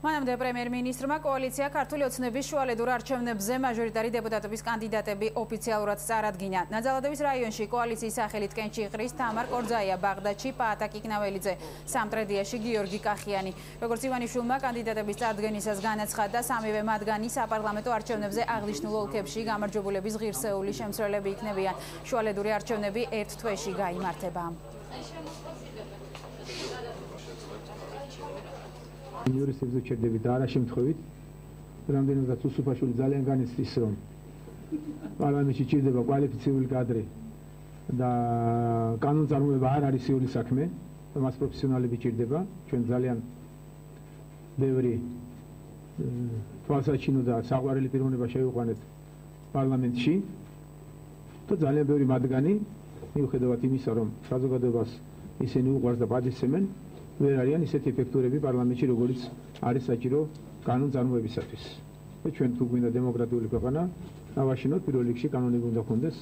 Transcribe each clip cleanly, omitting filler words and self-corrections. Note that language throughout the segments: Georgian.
მანამდე პრემიერ-მინისტრმა კოალიცია ქართული ოცნების შუალედურ არჩევნებზე მაჟორიტარი დეპუტატების კანდიდატები ოფიციალურად წარადგინა. ნაძალადევის რაიონში კოალიციის სახელით კენჭი იყრის თამარ კორძაია, ბაღდადში პაატა კიკნაველიძე, სამტრედიაში გიორგი კახიანი. როგორც ივანიშვილმა კანდიდატების წარდგენისას განაცხადა, სამივე მათგანი საპარლამენტო არჩევნებზე აღნიშნულ ოლქებში გამარჯვებულების ღირსეული შემცვლელები იქნებიან. შუალედური არჩევნები ერთ თვეში გაიმართება. იურისტებზე ჩერდებით და არა შემთხვევით, რამდენადაც უსუფაშვილი ძალიან განიცდის, რომ პარლამენტში ჭირდება კვალიფიცირებული კადრი და კანონწარმოება არ არის სიული საქმე, მას პროფესიონალები ჭირდება, ჩვენ ძალიან ბევრი თვალსაჩინო და საყვარელი პიროვნება შევიყვანეთ პარლამენტში და ძალიან ბევრი მათგანი, მიუხედავად იმისა, რომ საზოგადოებას ისინი უყვარს და პატივსცემენ, ვერ არიან ისეთი ეფექტურები პარლამენტში, როგორც არის საჭირო კანონწარმოებისათვის. ჩვენ თუ გვინდა დემოკრატიული ქვეყანა, ავაშინოთ პირველ რიგში კანონები უნდა ჰქონდეს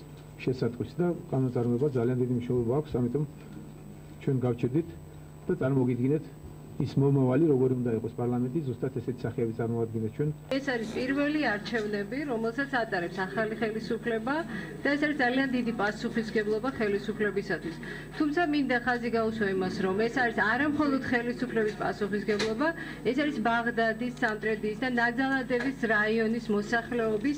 შესატყვისი და კანონწარმოება ძალიან დიდი მნიშვნელობა აქვს, ამიტომ ჩვენ გავჩერდით და წარმოგიდგინეთ ის მომავალი როგორი უნდა იყოს პარლამენტი, ზუსტად ესეთი სახეები წარმოადგენს ჩვენ. ეს არის პირველი არჩევნები, რომელსაც ატარებს ახალი ხელისუფლება და ეს არის ძალიან დიდი პასუხისმგებლობა ხელისუფლებისათვის. თუმცა მინდა ხაზი გაუსვა იმას, რომ ეს არის არა მხოლოდ ხელისუფლების პასუხისმგებლობა, ეს არის ბაღდადის, სამტრედიის და ნაძალადევის რაიონის მოსახლეობის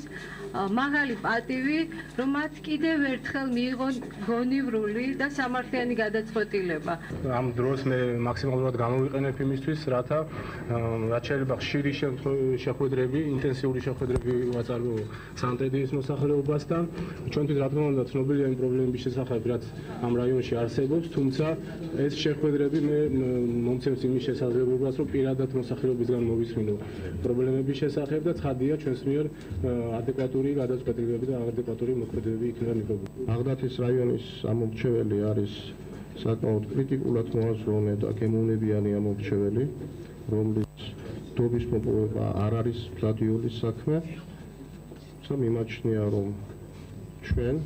მაღალი პატივი, რომ მათ კიდევ ერთხელ მიიღონ გონივრული და სამართლიანი გადაწყვეტილება. ამ დროს მე მაქსიმალურად გამოვიყენებ იმისთვის, რათა რაც შეიძლება ხშირი შეხვედრები, ინტენსიური შეხვედრები ვაწარმო სამტრედიის მოსახლეობასთან. ჩვენთვის რა თქმა უნდა ცნობილია იმ პრობლემების შესახებ, რაც ამ რაიონში არსებობს, თუმცა ეს შეხვედრები მე მომცემს იმის შესაძლებლობას, რომ პირადად მოსახლეობისგან მოვისმინო პრობლემების შესახებ და ცხადია ჩვენს მიერ ადეკვატური გადაწყვეტილებები და ადეკვატური მოქმედებები იქნება მიღებული. ბაღდადის რაიონის ამომრჩეველი არის საკმაოდ კრიტიკულად მოაზროვნე და გემოვნებიანი ამომრჩეველი, რომლის დობის მოპოვება არ არის მზადიულის საქმე. მიმაჩნია, რომ ჩვენ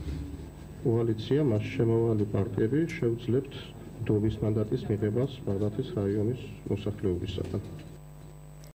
კოალიცია, მას შემავალი პარტიები შევძლებთ დობის მანდატის მიღებას ბაღდადის რაიონის მოსახლეობისაგან.